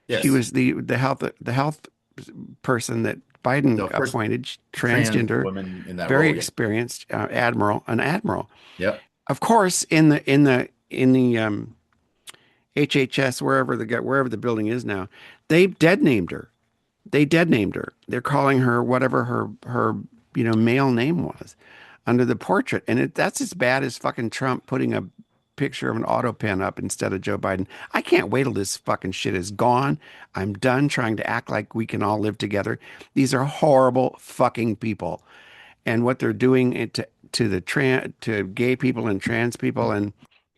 Speaker 1: She
Speaker 2: yes.
Speaker 1: was the health person that Biden
Speaker 2: The first
Speaker 1: appointed,
Speaker 2: trans
Speaker 1: transgender,
Speaker 2: woman in that
Speaker 1: very
Speaker 2: role. Yeah.
Speaker 1: experienced an admiral.
Speaker 2: Yep.
Speaker 1: Of course, in the HHS wherever the building is now, they dead named her. They dead named her. They're calling her whatever her male name was under the portrait, and that's as bad as fucking Trump putting a picture of an auto pen up instead of Joe Biden. I can't wait till this fucking shit is gone. I'm done trying to act like we can all live together. These are horrible fucking people, and what they're doing to gay people and trans people, and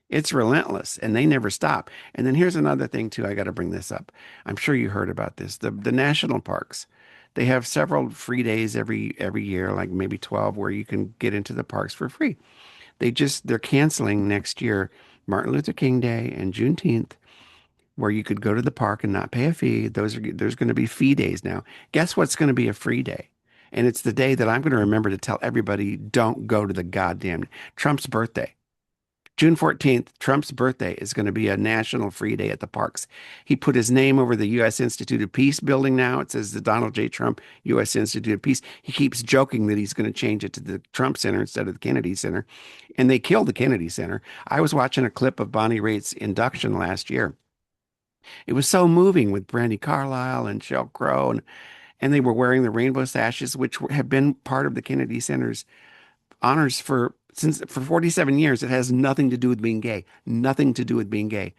Speaker 1: it's relentless and they never stop. And then here's another thing too. I got to bring this up. I'm sure you heard about this. The national parks, they have several free days every year, like maybe 12, where you can get into the parks for free. They're canceling next year Martin Luther King Day and Juneteenth, where you could go to the park and not pay a fee. There's going to be fee days now. Guess what's going to be a free day? And it's the day that I'm going to remember to tell everybody, don't go to the goddamn Trump's birthday. June 14th, Trump's birthday, is going to be a national free day at the parks. He put his name over the U.S. Institute of Peace building now. It says the Donald J. Trump U.S. Institute of Peace. He keeps joking that he's going to change it to the Trump Center instead of the Kennedy Center. And they killed the Kennedy Center. I was watching a clip of Bonnie Raitt's induction last year. It was so moving with Brandy Carlisle and Sheryl Crow, and they were wearing the rainbow sashes, which have been part of the Kennedy Center's honors for 47 years. It has nothing to do with being gay. Nothing to do with being gay.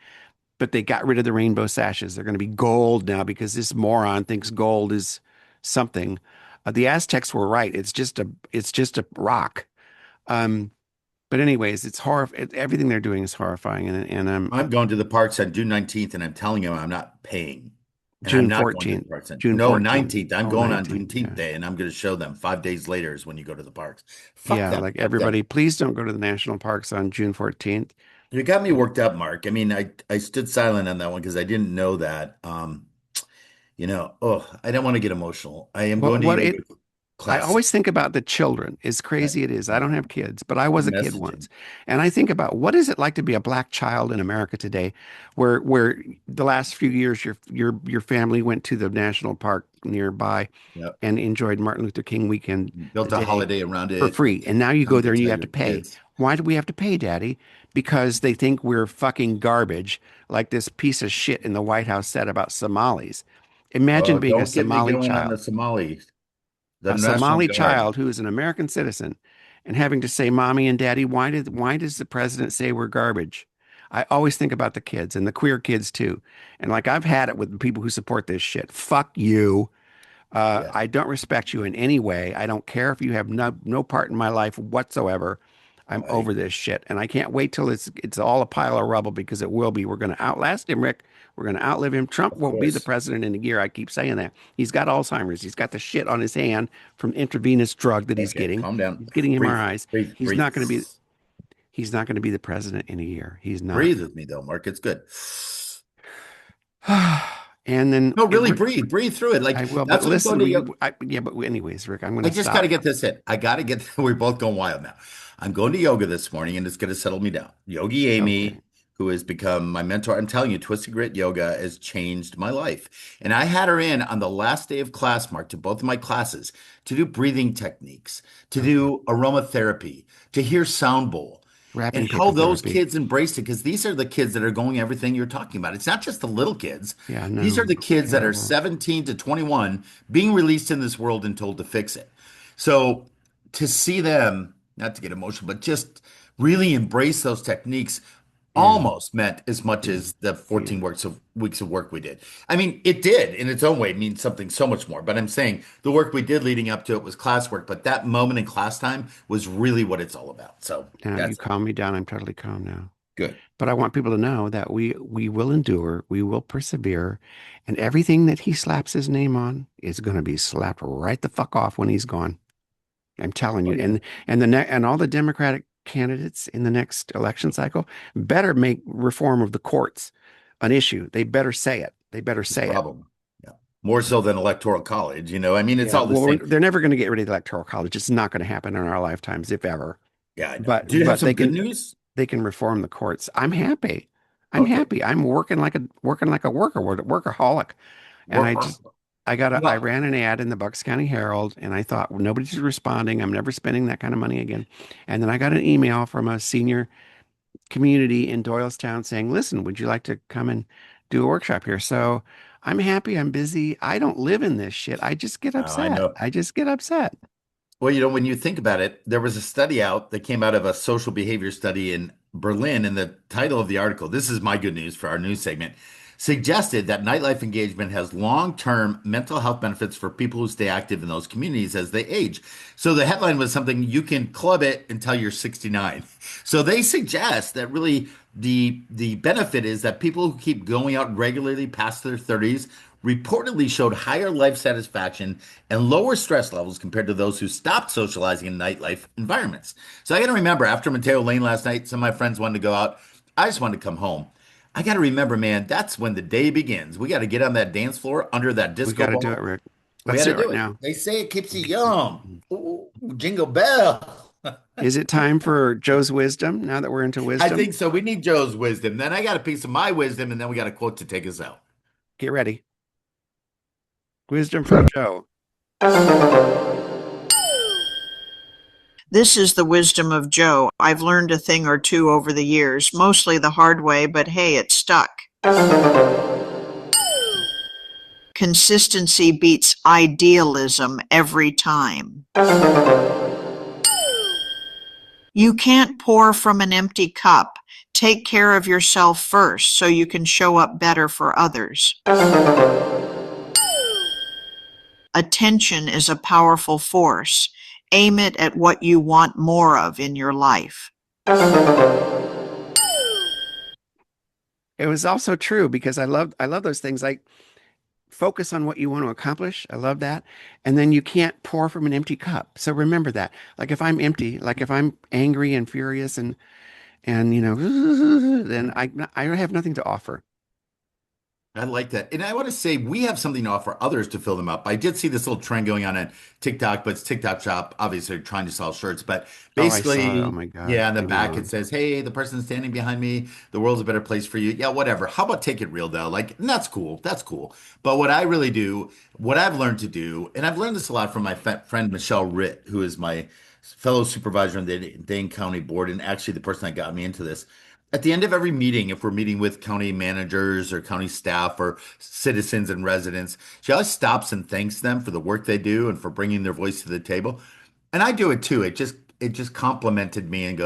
Speaker 1: But they got rid of the rainbow sashes. They're going to be gold now because this moron thinks gold is something. The Aztecs were right. It's just a rock. Um, but anyways, it's everything they're doing is horrifying. And
Speaker 2: I'm going to the parks on June 19th, and I'm telling you, I'm not paying. And I'm
Speaker 1: June
Speaker 2: not going to the
Speaker 1: 14th,
Speaker 2: parks.
Speaker 1: June
Speaker 2: No,
Speaker 1: 14th.
Speaker 2: 19th. I'm
Speaker 1: Oh,
Speaker 2: going on
Speaker 1: 19th.
Speaker 2: Juneteenth
Speaker 1: Yeah.
Speaker 2: Day, and I'm going to show them 5 days later is when you go to the parks. Fuck
Speaker 1: Yeah.
Speaker 2: them.
Speaker 1: Like
Speaker 2: Fuck them.
Speaker 1: everybody, please don't go to the national parks on June 14th.
Speaker 2: You got me worked up, Mark. I mean, I stood silent on that one because I didn't know that. Oh, I don't want to get emotional. I am
Speaker 1: Well,
Speaker 2: going to yoga
Speaker 1: I
Speaker 2: class.
Speaker 1: always think about the children, as
Speaker 2: I,
Speaker 1: crazy it is. I don't have kids, but I was
Speaker 2: I'm
Speaker 1: a kid
Speaker 2: messaging.
Speaker 1: once. And I think about what is it like to be a black child in America today, where the last few years your family went to the national park nearby
Speaker 2: Yep.
Speaker 1: and enjoyed Martin Luther King weekend, the
Speaker 2: Built a
Speaker 1: day,
Speaker 2: holiday around
Speaker 1: for
Speaker 2: it.
Speaker 1: free. And now you go
Speaker 2: Come to
Speaker 1: there and you
Speaker 2: tell
Speaker 1: have to
Speaker 2: your
Speaker 1: pay.
Speaker 2: kids.
Speaker 1: Why do we have to pay, Daddy? Because they think we're fucking garbage, like this piece of shit in the White House said about Somalis. Imagine
Speaker 2: Oh,
Speaker 1: being
Speaker 2: don't get me going on the the
Speaker 1: a
Speaker 2: National
Speaker 1: Somali
Speaker 2: Guard.
Speaker 1: child who is an American citizen and having to say, Mommy and Daddy, why does the president say we're garbage? I always think about the kids and the queer kids too. And like I've had it with people who support this shit. Fuck you.
Speaker 2: Yeah,
Speaker 1: I don't respect you in any way. I don't care if you have no part in my life whatsoever. I'm
Speaker 2: I
Speaker 1: over this shit, and I can't wait till it's all a pile of rubble because it will be. We're going to outlast him, Rick. We're going to outlive him. Trump
Speaker 2: of
Speaker 1: won't be the
Speaker 2: course.
Speaker 1: president in a year. I keep saying that. He's got Alzheimer's. He's got the shit on his hand from intravenous drug that he's
Speaker 2: Okay,
Speaker 1: getting.
Speaker 2: calm down.
Speaker 1: He's getting
Speaker 2: Breathe,
Speaker 1: MRIs.
Speaker 2: breathe,
Speaker 1: He's
Speaker 2: breathe.
Speaker 1: not going to be. He's not going to be the president in a year. He's not.
Speaker 2: Breathe with me though, Mark. It's good.
Speaker 1: And then
Speaker 2: No, really breathe. Breathe through it. Like
Speaker 1: I will. But
Speaker 2: that's what I'm going
Speaker 1: listen,
Speaker 2: to yoga.
Speaker 1: yeah. But anyways, Rick, I'm going
Speaker 2: I
Speaker 1: to
Speaker 2: just got to
Speaker 1: stop.
Speaker 2: get this in. I got to get we're both going wild now. I'm going to yoga this morning and it's going to settle me down. Yogi
Speaker 1: Okay.
Speaker 2: Amy, who has become my mentor. I'm telling you, Twisted Grit Yoga has changed my life. And I had her in on the last day of class, Mark, to both of my classes to do breathing techniques, to
Speaker 1: Okay.
Speaker 2: do aromatherapy, to hear sound bowl. And
Speaker 1: Wrapping
Speaker 2: how
Speaker 1: paper
Speaker 2: those
Speaker 1: therapy.
Speaker 2: kids embraced it, because these are the kids that are going everything you're talking about. It's not just the little kids.
Speaker 1: Yeah,
Speaker 2: These are
Speaker 1: no,
Speaker 2: the kids that are
Speaker 1: terrible.
Speaker 2: 17 to 21 being released in this world and told to fix it. So to see them, not to get emotional, but just really embrace those techniques
Speaker 1: Yeah,
Speaker 2: almost meant as much
Speaker 1: yeah,
Speaker 2: as the
Speaker 1: yeah.
Speaker 2: 14 weeks of work we did. I mean, it did in its own way mean something so much more. But I'm saying the work we did leading up to it was classwork, but that moment in class time was really what it's all about. So
Speaker 1: Now you
Speaker 2: that's
Speaker 1: calm me down. I'm totally calm now.
Speaker 2: good.
Speaker 1: But I want people to know that we will endure, we will persevere, and everything that he slaps his name on is going to be slapped right the fuck off when he's gone. I'm telling
Speaker 2: Oh
Speaker 1: you.
Speaker 2: yeah.
Speaker 1: And all the Democratic candidates in the next election cycle better make reform of the courts an issue. They better say it. They better
Speaker 2: It's a
Speaker 1: say it.
Speaker 2: problem. Yeah. More so than electoral college, I mean, it's
Speaker 1: Yeah.
Speaker 2: all the
Speaker 1: Well,
Speaker 2: same.
Speaker 1: they're never going to get rid of the electoral college. It's not going to happen in our lifetimes, if ever.
Speaker 2: Yeah, I know.
Speaker 1: But
Speaker 2: Do you have
Speaker 1: but
Speaker 2: some good news?
Speaker 1: they can reform the courts. I'm happy. I'm
Speaker 2: Okay.
Speaker 1: happy. I'm working like a workaholic. And
Speaker 2: Work.
Speaker 1: I
Speaker 2: Well,
Speaker 1: ran an ad in the Bucks County Herald and I thought, well, nobody's responding. I'm never spending that kind of money again. And then I got an email from a senior community in Doylestown saying, listen, would you like to come and do a workshop here? So I'm happy. I'm busy. I don't live in this shit. I just get
Speaker 2: I
Speaker 1: upset.
Speaker 2: know.
Speaker 1: I just get upset.
Speaker 2: Well, when you think about it, there was a study out that came out of a social behavior study in Berlin, and the title of the article, this is my good news for our news segment, suggested that nightlife engagement has long-term mental health benefits for people who stay active in those communities as they age. So the headline was something you can club it until you're 69. So they suggest that really the benefit is that people who keep going out regularly past their 30s reportedly showed higher life satisfaction and lower stress levels compared to those who stopped socializing in nightlife environments. So I got to remember after Mateo Lane last night, some of my friends wanted to go out. I just wanted to come home. I got to remember, man, that's when the day begins. We got to get on that dance floor under that
Speaker 1: We
Speaker 2: disco
Speaker 1: got to do it,
Speaker 2: ball.
Speaker 1: Rick.
Speaker 2: We
Speaker 1: Let's
Speaker 2: got
Speaker 1: do
Speaker 2: to
Speaker 1: it
Speaker 2: do
Speaker 1: right
Speaker 2: it.
Speaker 1: now.
Speaker 2: They say it keeps you young. Ooh, jingle bell.
Speaker 1: Is it time for Joe's wisdom now that we're into
Speaker 2: I
Speaker 1: wisdom?
Speaker 2: think so. We need Joe's wisdom. Then I got a piece of my wisdom, and then we got a quote to take us out.
Speaker 1: Get ready. Wisdom from Joe.
Speaker 4: This is the wisdom of Joe. I've learned a thing or two over the years, mostly the hard way, but hey, it stuck. Consistency beats idealism every time. You can't pour from an empty cup. Take care of yourself first so you can show up better for others. Attention is a powerful force. Aim it at what you want more of in your life.
Speaker 1: It was also true because I love those things like focus on what you want to accomplish. I love that. And then you can't pour from an empty cup. So remember that. Like if I'm empty, like if I'm angry and furious and then I have nothing to offer.
Speaker 2: I like that. And I want to say we have something to offer others to fill them up. I did see this little trend going on TikTok, but it's TikTok shop, obviously trying to sell shirts. But
Speaker 1: Oh, I saw it. Oh
Speaker 2: basically,
Speaker 1: my God,
Speaker 2: yeah, on the
Speaker 1: leave me
Speaker 2: back it
Speaker 1: alone.
Speaker 2: says, hey, the person standing behind me, the world's a better place for you. Yeah, whatever. How about take it real though? Like, and that's cool. That's cool. But what I really do, what I've learned to do, and I've learned this a lot from my friend Michelle Ritt, who is my fellow supervisor on the Dane County Board, and actually the person that got me into this. At the end of every meeting, if we're meeting with county managers or county staff or citizens and residents, she always stops and thanks them for the work they do and for bringing their voice to the table. And I do it too. It just complimented me and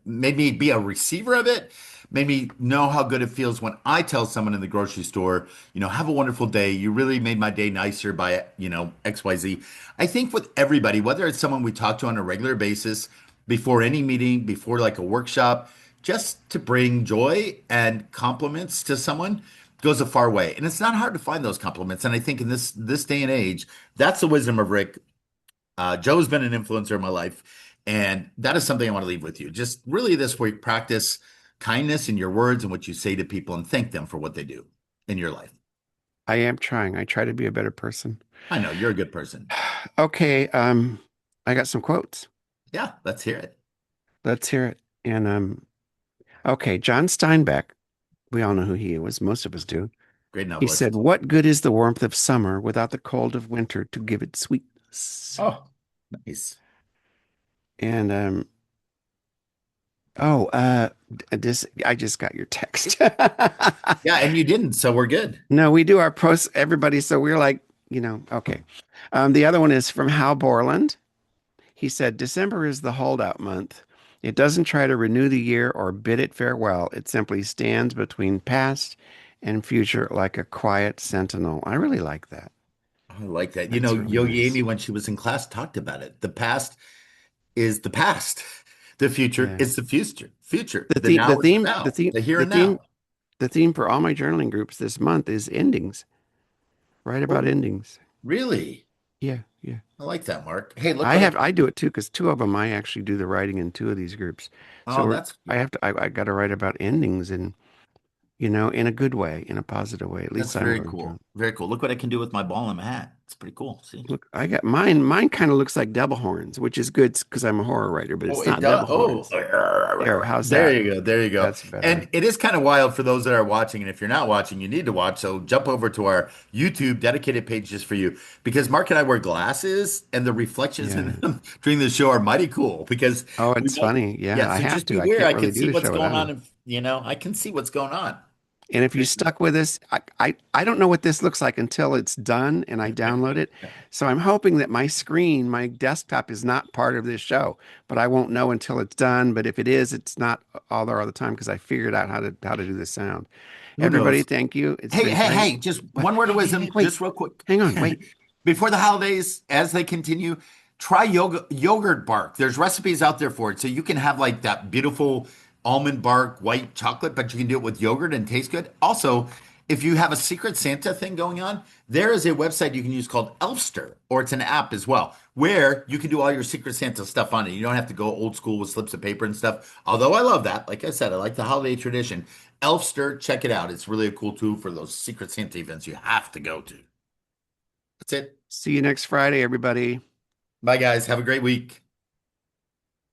Speaker 2: made me be a receiver of it, made me know how good it feels when I tell someone in the grocery store, have a wonderful day. You really made my day nicer by, XYZ. I think with everybody, whether it's someone we talk to on a regular basis, before any meeting, before like a workshop, just to bring joy and compliments to someone goes a far way. And it's not hard to find those compliments. And I think in this day and age, that's the wisdom of Rick. Joe's been an influencer in my life, and that is something I want to leave with you. Just really this week, practice kindness in your words and what you say to people, and thank them for what they do in your life.
Speaker 1: I am trying. I try to be a better person.
Speaker 2: I know you're a good person.
Speaker 1: Okay, I got some quotes.
Speaker 2: Yeah, let's hear it.
Speaker 1: Let's hear it. And Okay, John Steinbeck. We all know who he was. Most of us do.
Speaker 2: Great
Speaker 1: He said,
Speaker 2: novelist.
Speaker 1: "What good is the warmth of summer without the cold of winter to give it sweetness?"
Speaker 2: Oh, nice.
Speaker 1: And oh, this I just got your text.
Speaker 2: Yeah, and you didn't, so we're good.
Speaker 1: No, we do our posts, everybody. So we're like, okay. The other one is from Hal Borland. He said, December is the holdout month. It doesn't try to renew the year or bid it farewell. It simply stands between past and future like a quiet sentinel. I really like that.
Speaker 2: I like that.
Speaker 1: That's really
Speaker 2: Yogi
Speaker 1: nice.
Speaker 2: Amy, when she was in class, talked about it. The past is the past. The future
Speaker 1: Yeah.
Speaker 2: is the future. Future.
Speaker 1: The
Speaker 2: The
Speaker 1: theme, the
Speaker 2: now is the
Speaker 1: theme, the
Speaker 2: now.
Speaker 1: theme,
Speaker 2: The here
Speaker 1: the
Speaker 2: and
Speaker 1: theme,
Speaker 2: now.
Speaker 1: the theme for all my journaling groups this month is endings. Write about
Speaker 2: Oh,
Speaker 1: endings.
Speaker 2: really?
Speaker 1: Yeah, yeah.
Speaker 2: I like that, Mark. Hey, look what I can.
Speaker 1: I do it too because two of them I actually do the writing in two of these groups. So
Speaker 2: Oh, that's
Speaker 1: I got to write about endings and in a good way, in a positive way. At least I'm
Speaker 2: very
Speaker 1: going to.
Speaker 2: cool. Very cool. Look what I can do with my ball in my hat. It's pretty cool. See?
Speaker 1: Look, I got mine. Mine kind of looks like devil horns, which is good because I'm a horror writer, but
Speaker 2: Oh,
Speaker 1: it's
Speaker 2: it
Speaker 1: not
Speaker 2: does.
Speaker 1: devil
Speaker 2: Oh,
Speaker 1: horns. There, how's
Speaker 2: there
Speaker 1: that?
Speaker 2: you go. There you go.
Speaker 1: That's better.
Speaker 2: And it is kind of wild for those that are watching. And if you're not watching, you need to watch. So jump over to our YouTube dedicated page just for you because Mark and I wear glasses and the reflections in
Speaker 1: Yeah.
Speaker 2: them during the show are mighty cool because
Speaker 1: Oh,
Speaker 2: we
Speaker 1: it's
Speaker 2: both,
Speaker 1: funny. Yeah,
Speaker 2: yeah.
Speaker 1: I
Speaker 2: So
Speaker 1: have
Speaker 2: just
Speaker 1: to. I
Speaker 2: beware.
Speaker 1: can't
Speaker 2: I can
Speaker 1: really do
Speaker 2: see
Speaker 1: the
Speaker 2: what's
Speaker 1: show
Speaker 2: going
Speaker 1: without
Speaker 2: on.
Speaker 1: them.
Speaker 2: I can see what's going on.
Speaker 1: And if you stuck with us, I don't know what this looks like until it's done and I download it. So I'm hoping that my screen, my desktop is not part of this show, but I won't know until it's done. But if it is, it's not all there all the time because I figured out how to do the sound.
Speaker 2: Who
Speaker 1: Everybody,
Speaker 2: knows?
Speaker 1: thank you. It's
Speaker 2: Hey,
Speaker 1: been
Speaker 2: hey,
Speaker 1: great.
Speaker 2: hey, just
Speaker 1: What?
Speaker 2: one word of
Speaker 1: Hey,
Speaker 2: wisdom,
Speaker 1: wait.
Speaker 2: just real quick.
Speaker 1: Hang on, wait.
Speaker 2: Before the holidays, as they continue, try yogurt bark. There's recipes out there for it. So you can have like that beautiful almond bark white chocolate, but you can do it with yogurt and taste good. Also, if you have a Secret Santa thing going on, there is a website you can use called Elfster, or it's an app as well, where you can do all your Secret Santa stuff on it. You don't have to go old school with slips of paper and stuff. Although I love that. Like I said, I like the holiday tradition. Elfster, check it out. It's really a cool tool for those Secret Santa events you have to go to. That's it.
Speaker 1: See you next Friday, everybody.
Speaker 2: Bye, guys. Have a great week.